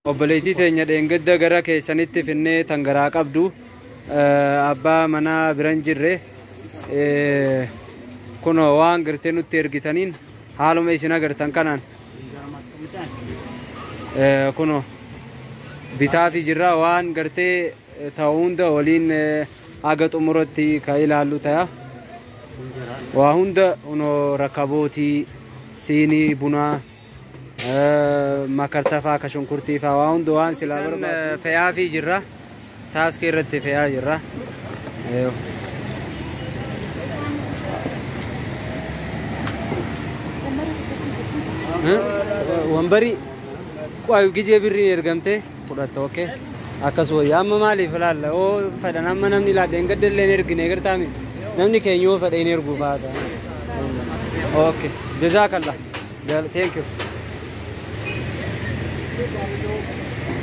Obboleettii teenya dheengadda gara keessanitti finnee tangaraa qabdu abbaa manaa biran jirre kuno waan gartee nutti ergitaniin haaluma isin agartan kanaan kuno bitaa fi jirra waan gartee ta'uu hunda waliin haga xumuratti ka ilaallu ta'a. Waa hunda uno rakkabootii siinii bunaa makartafaa ka shunkurtii faa waa hunda waan silaa barbaadu fe'aa fi jirra taaskii irratti fe'aa jirra. Wambari gijee birriin ergamte fudhatta oke akkasuma amma maaliif ilaalla oo fedhan amma namni ilaadheen gaddallee ergine gartaami namni keenya yoo fedheen erguu faata. Okay, jazakallah. Thank you.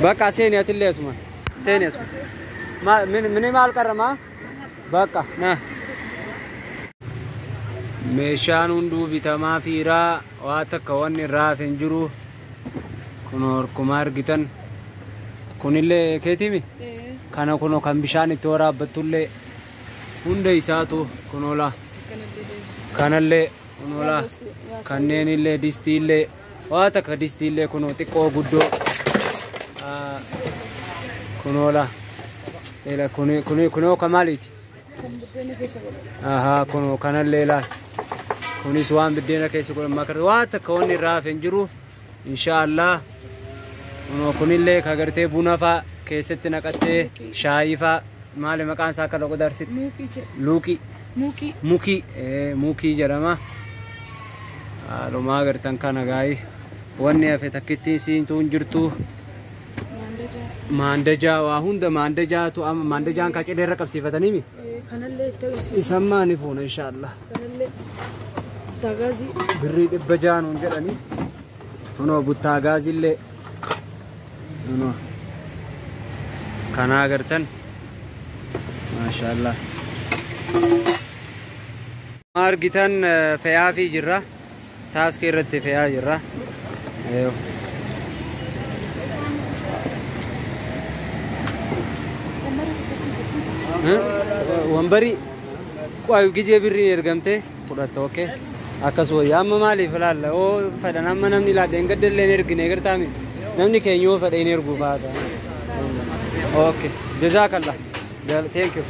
Baka seni atille asma. Seni asma. Mini maal qarama? Baka na. Meeshaan hunduu bitamaa fiiraa waa takka wanni irraa hin jiru. Kun horkuma argitan. Kunillee keetimi? Kana kuno kan bishaan itti waraabbattullee hunda isaatu kunola. Kanallee kunola. Kanneenillee distiillee waa takka distiillee kuno xiqqoo guddoo kunola. Ela kunoo kamaaliti? Aha kuno kanallee laal. Kunis waan biddeena keessa godhan makar waa takka wanni irraa hin jiru inshaallah. Kunillee ka gartee buna faa keessatti naqattee shaayii faa maali maqaan isaa akka loqo darsitti? Mukii jedhama. Haalumaa agartan kana gaa'ii wanni hafe takkittiin siintuun jirtu maandajaa waa hunda maandajaatu amma maandajaan ka cidee irra qabsiifataniimi? Kanallee itti agarsiisa. Isammaa ni fuuna inshaallah. Kanallee taagaazii birrii 600 jedhanii kunoo buttaa gaazillee kunoo kana agartan maashaallah. Argitan fe'aa fi jirra taaskii irratti fe'aa jirra. Wambari gijee birriin ergamte fudhatta oke akkasuma amma maaliif ilaalla oo fedhan amma namni ilaadheen gaddallee ergine gartaami namni keenya yoo fedheen erguu faata. Okay, jazakallah. Thank you.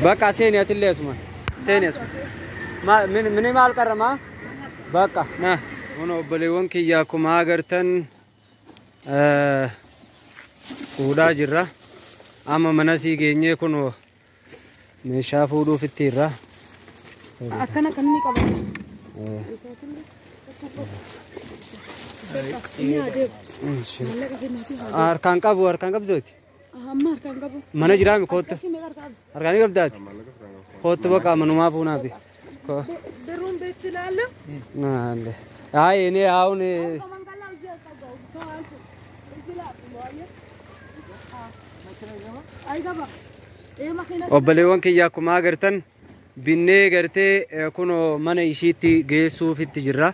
Baka seni atille asma. Seni asma. Mini maal qarama? Baka na. Ono obboleewwan kiyya akkuma agartan fuudhaa jirra. Amma mana sii geenyee kun meeshaa fuudhuuf itti irra. Akkana kan inni qabu. Harkaan qabdooti. Mana jiraami kootta. Harkaan qabdaati. Kootta baqa manumaa fuunaafi. Daruun beeksi laallu. Naalle. Haa ini haun. Obboleewwan kiyya akkuma agartan binnee gartee kunoo mana ishiitti geessuuf itti jirra.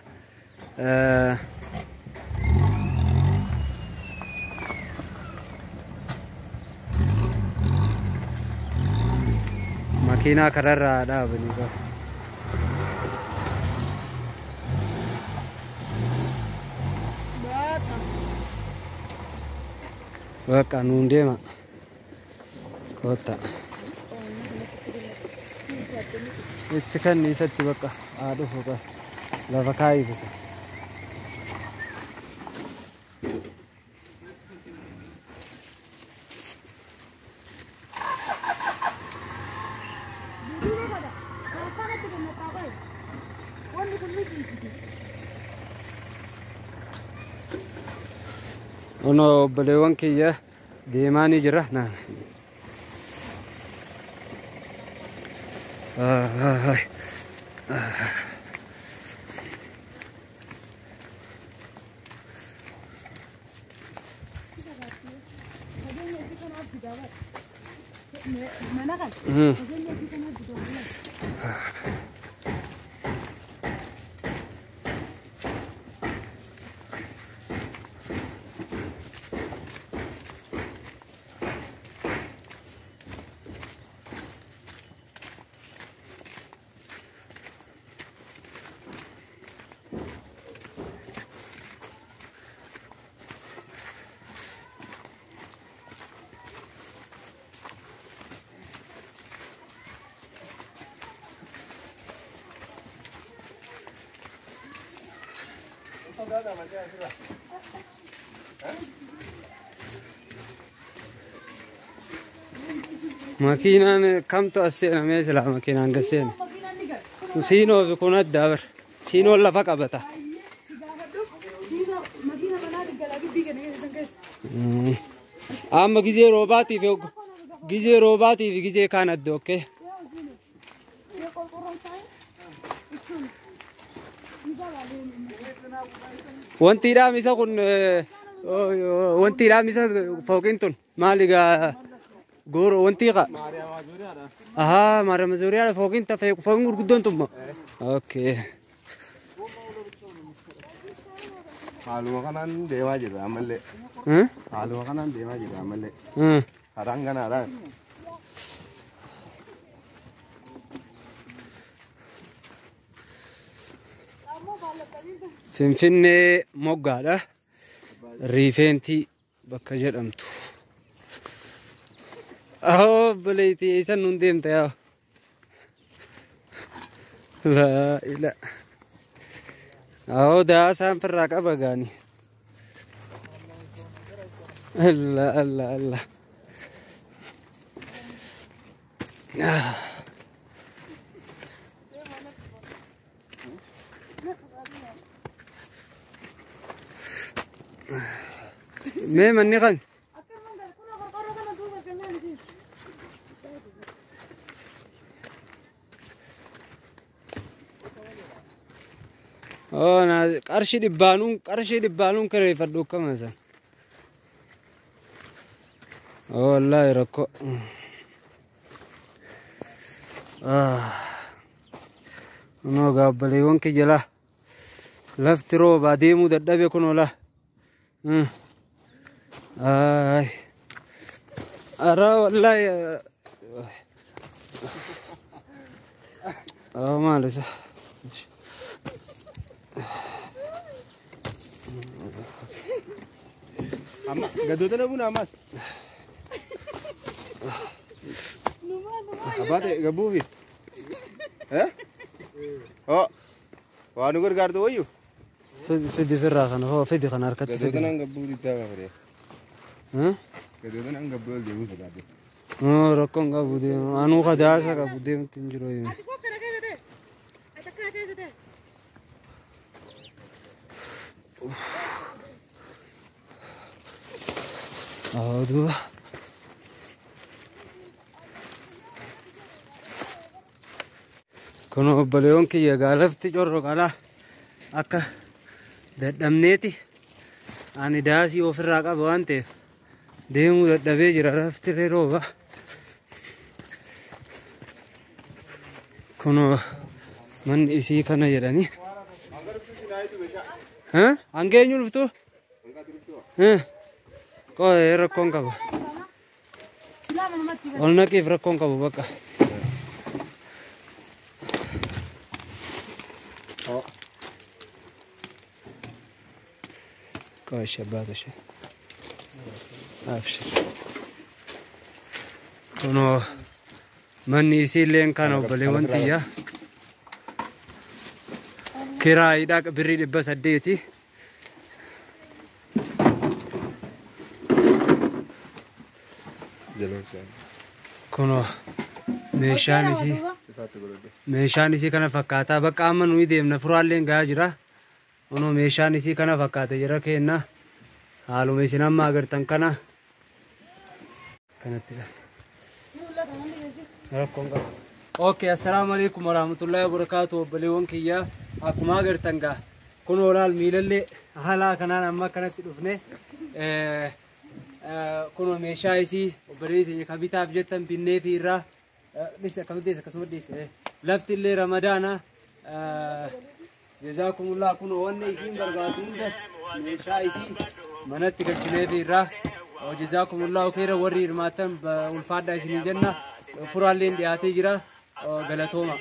Makiinaa kararraa dhaabanii qaba. Bakka nuun deema. Kota. Itti kanniisatti bakka dhufu qaba. Lafa kaayifisa. Ono obboleewwan kiyya deemaanii jira naan. ماكينة كم تأسينا مثلا ماكينة قسين سينو بيكون الدابر سينو ولا فقط بتا أما جزء روباتي في جزء كانت دوكي وانتي راميسا كن وانتي راميسا فوقينتون مالك غورو وانتي قا اها ماريا مزوريا فوقين تا فوقين غدون تم اوكي حالو كانن ديوا جيرو عمله حالو كانن ديوا جيرو عمله هرانغنا هران فنفني موغادا ريفنتي بكا جدمتو أو بليتي إيشان ننديم تيا لا إلا أو ده سام فراك أبغاني الله الله الله ما مني غن أنا قرشي دبانون كري فردو كم مثلا والله يركو أنا قابلي وانك جلا لفترو بعدين مدد بيكون ولا أرى والله ما لسه أما قدوتنا بنا أماس أبادة قبوبي وانو كار تو ويو فدي فراخنا هو فدي خنار كت قدوتنا قبوبي تابع فري قدوتنا قبوبي جيبو سدادي ركون قبودي أنو خداسة قبودي تنجروي أودو كنوا بليون كي يقالفتي جرو قلا أكا دمنيتي أنا داسي وفراق أبوانتي ديمو دبي جرا رفتي روبا كنوا من إسي كنا يراني ها أنجي نلفتو ها كوي ركون كابو قلنا كيف ركون كابو بكا كوي شباب شيء أبشر كنوا من يصير لين كانوا بليونتيا كراي داك بريد بس أديتي كنوا ميشانيسي كنا فكاتا بقى أمن ويدي من فرالين جاجرا كنوا ميشانيسي كنا فكاتا جرا كينا حالو ميشنا ما أقدر كنا كانت اوكي السلام عليكم ورحمة الله وبركاته بليون كيا أكو ما أقدر تنقى كنوا رال ميللي هلا كنا أما كانت تلفني كنوا ميشايسي وبريتي كبيتا بجتن بيني في الرا لسه كمديس كسمديس لفت اللي رمضان جزاكم الله كنوا ونيسين برغاتين ده ميشايسي مناتك الجنيه في الرا وجزاكم الله خيرا وري رماتن والفادا يسني جنة فرالين دياتي جرا غلطوما